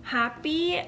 Happy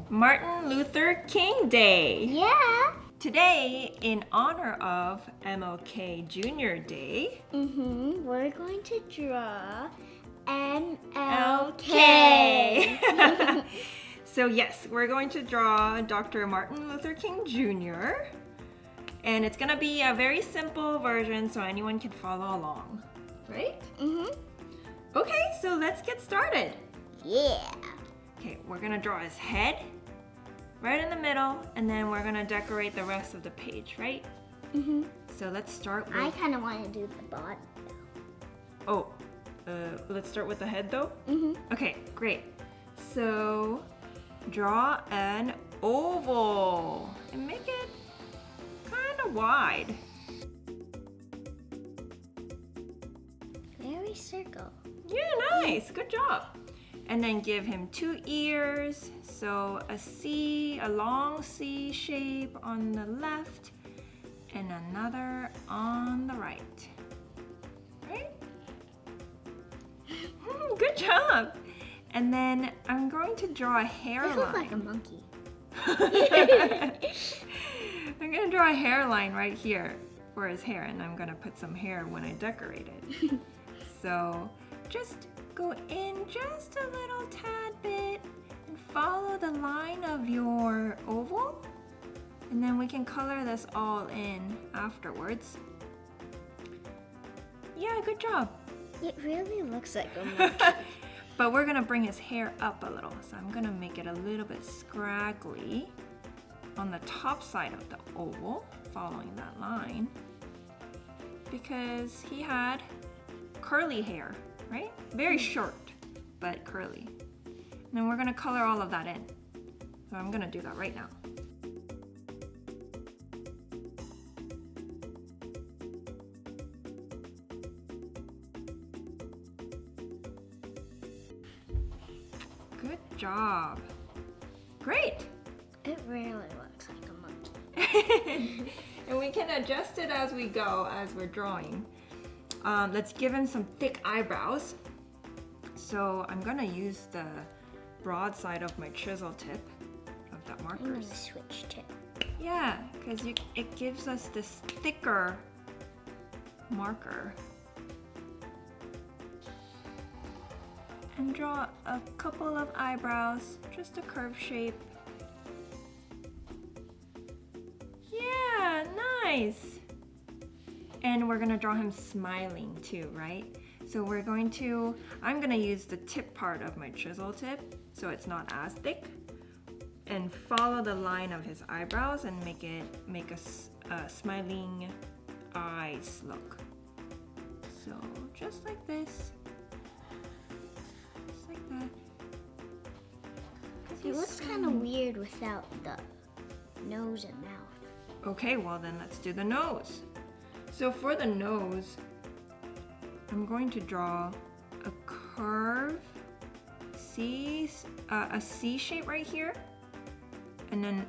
Martin Luther King Day! Yeah. Today, in honor of MLK Jr. Day, We're going to draw MLK. So yes, we're going to draw Dr. Martin Luther King Jr. And it's gonna be a very simple version so anyone can follow along, right? Okay, so let's get started. Yeah. Okay, we're gonna draw his head right in the middle, and then we're gonna decorate the rest of the page, right? So let's start with... I kind of want to do the body. Oh, let's start with the head though? Okay, great. So draw an oval and make it kind of wide. Very circle. Yeah, nice, good job. And then give him 2 ears, so a C, a long C shape on the left and another on the right. Right? Good job. And then I'm going to draw a I hairline. look like a monkey. I'm gonna draw a hairline right here for his hair, and I'm gonna put some hair when I decorate it. So just go in just a little tad bit and follow the line of your oval, and then we can color this all in afterwards. Yeah, good job. It really looks like a monkey. But we're gonna bring his hair up a little, so I'm gonna make it a little bit scraggly on the top side of the oval, following that line, because he had curly hair, right? Very short, but curly. And then we're gonna color all of that in. So I'm gonna do that right now. Good job. Great. It really looks like a monkey. And we can adjust it as we go, as we're drawing. Let's give him some thick eyebrows. So I'm gonna use the broad side of my chisel tip of that I'm marker. gonna switch tip. Yeah, because it gives us this thicker marker. And draw a couple of eyebrows, just a curved shape. Yeah, nice. And we're gonna draw him smiling too, right? So I'm gonna use the tip part of my chisel tip so it's not as thick, and follow the line of his eyebrows and make a smiling eyes look. So just like this. Just like that. It looks kind of weird without the nose and mouth. Okay, well then let's do the nose. So for the nose, I'm going to draw a curve, a C shape right here, and then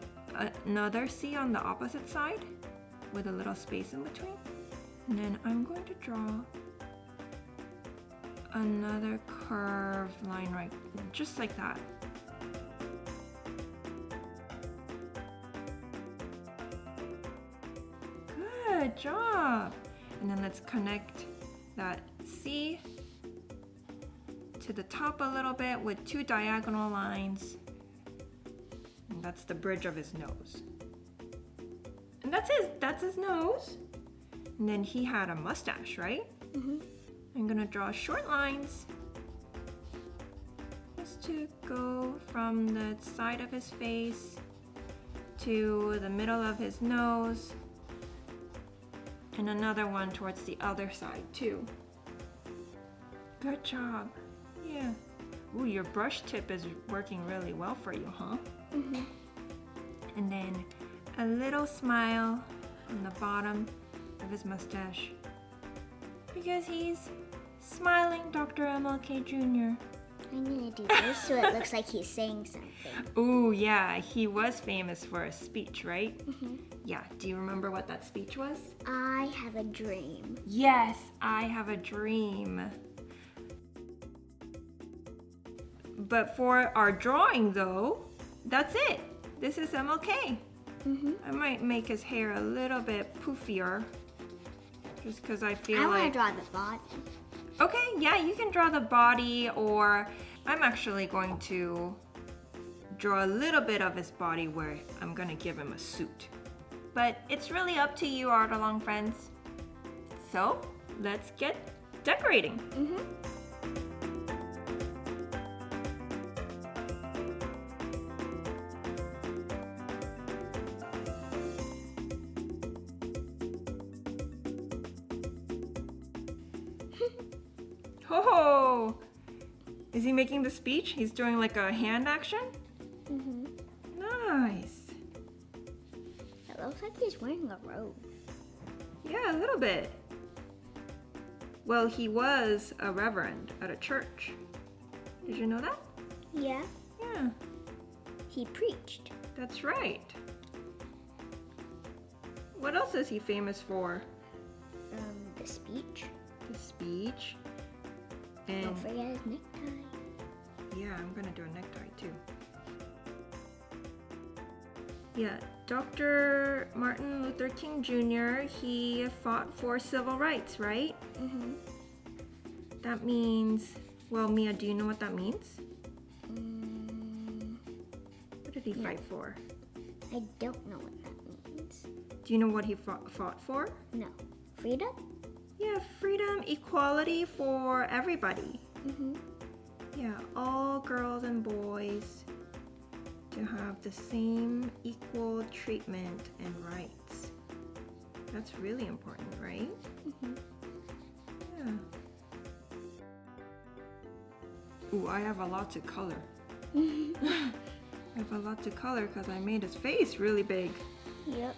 another C on the opposite side with a little space in between. And then I'm going to draw another curved line right, just like that. Good job. And then let's connect that C to the top a little bit with 2 diagonal lines. And that's the bridge of his nose. And that's his nose. And then he had a mustache, right? I'm gonna draw short lines just to go from the side of his face to the middle of his nose, and another one towards the other side too. Good job. Yeah. Ooh, your brush tip is working really well for you, huh? And then a little smile on the bottom of his mustache, because he's smiling Dr. MLK Jr. I'm gonna do this so it looks like he's saying something. Ooh, yeah, he was famous for a speech, right? Yeah, do you remember what that speech was? I have a dream. Yes, I have a dream. But for our drawing though, that's it. This is MLK. I might make his hair a little bit poofier. Just because I feel I like... want to draw the body. Okay, yeah, you can draw the body, or I'm actually going to draw a little bit of his body where I'm going to give him a suit. But it's really up to you, art along friends. So, let's get decorating. Oh, is he making the speech? He's doing like a hand action? Nice. It looks like he's wearing a robe. Yeah, a little bit. Well, he was a reverend at a church. Did you know that? Yeah, Yeah, he preached. that's right. What else is he famous for? The speech. The speech. And Don't forget his necktie. yeah, I'm gonna do a necktie too. Yeah, Dr. Martin Luther King Jr., he fought for civil rights, right? That means, well, Mia, do you know what that means? What did he fight for? I don't know what that means. Do you know what he fought for? No. Freedom? Yeah, freedom, equality for everybody. Yeah, all girls and boys to have the same equal treatment and rights. That's really important, right? Yeah. Ooh, I have a lot to color. I have a lot to color because I made his face really big. Yep.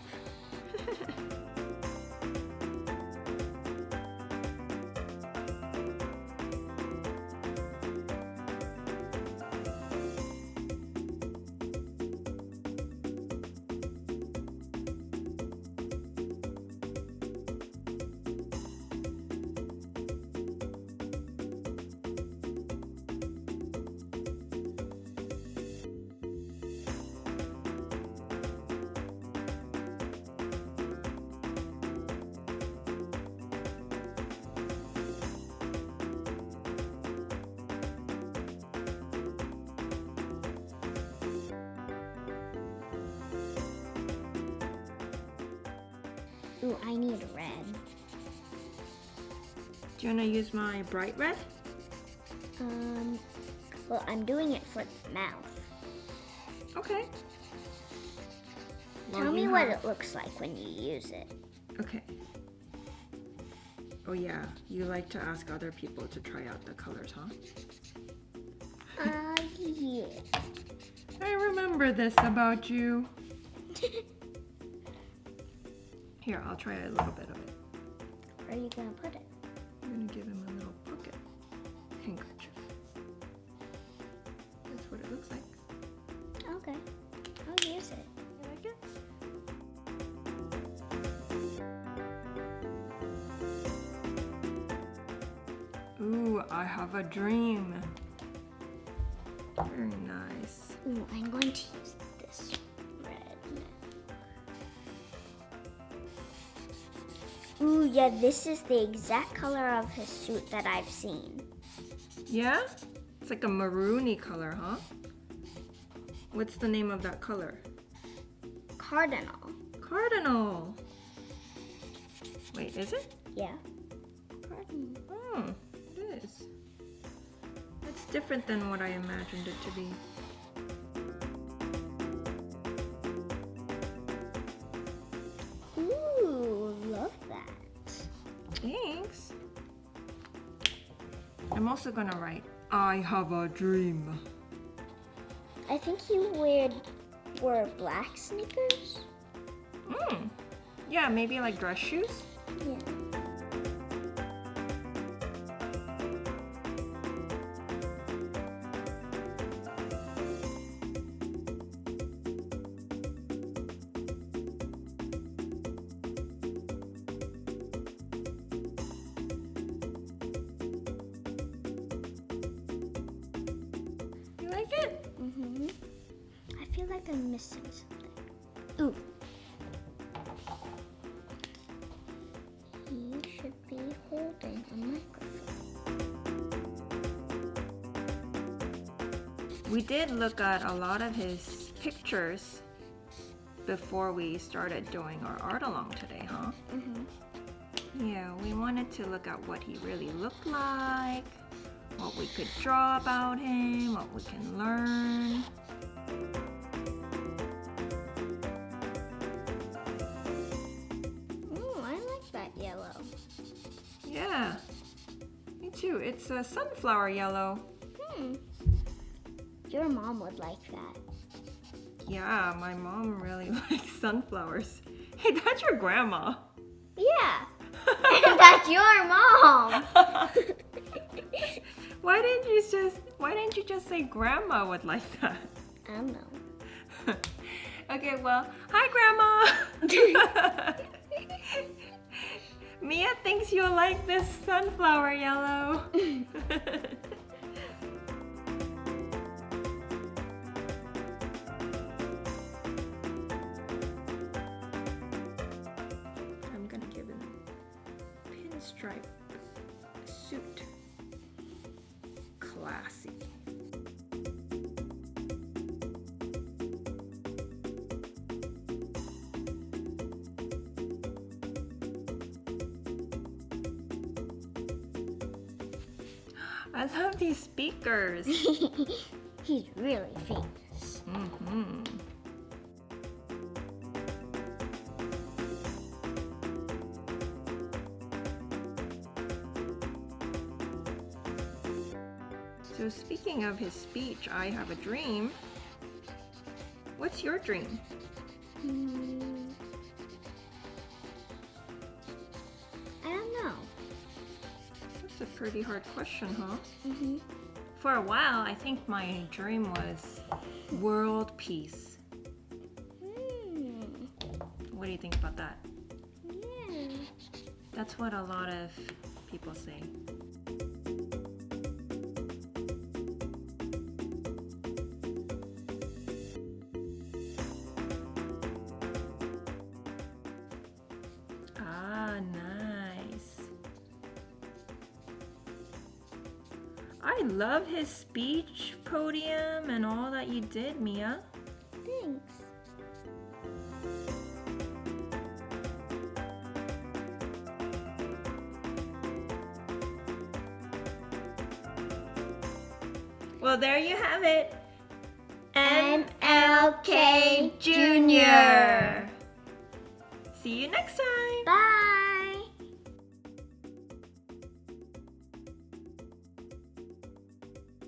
Ooh, I need red. Do you want to use my bright red? Well, I'm doing it for the mouth. Okay. Well, Tell me you what have- it looks like when you use it. Okay. Oh yeah, you like to ask other people to try out the colors, huh? Yeah. I remember this about you. Here, I'll try a little bit of it. Where are you gonna put it? I'm gonna give him a little pocket handkerchief. That's what it looks like. Okay, I'll use it. You like it? Ooh, I have a dream. Very nice. Ooh, I'm going to use this red. Ooh, yeah, this is the exact color of his suit that I've seen. Yeah? It's like a maroony color, huh? What's the name of that color? Cardinal. Cardinal. Wait, is it? Yeah. Cardinal. Oh, it is. It's different than what I imagined it to be. Ooh, love that. Thanks. I'm also gonna write, I have a dream. I think you wore black sneakers. Yeah, maybe like dress shoes? Yeah. like I'm missing something. Ooh. He should be holding a microphone. We did look at a lot of his pictures before we started doing our art along today, huh? Yeah, we wanted to look at what he really looked like, what we could draw about him, what we can learn. Ooh, I like that yellow. Yeah, me too. It's a sunflower yellow. Your mom would like that. Yeah, my mom really likes sunflowers. Hey, that's your grandma. Yeah. That's your mom. Why didn't you just say grandma would like that? I don't know. Okay, well, hi grandma. Mia thinks you'll like this sunflower yellow. I'm gonna give him a pinstripe suit. Classy. I love these speakers. He's really famous. So speaking of his speech, I have a dream. What's your dream? I don't know. That's a pretty hard question, huh? For a while, I think my dream was world peace. What do you think about that? Yeah. That's what a lot of people say. Ah, nice. I love his speech podium and all that you did, Mia. Thanks. Well, there you have it. MLK Jr. See you next time. Bye.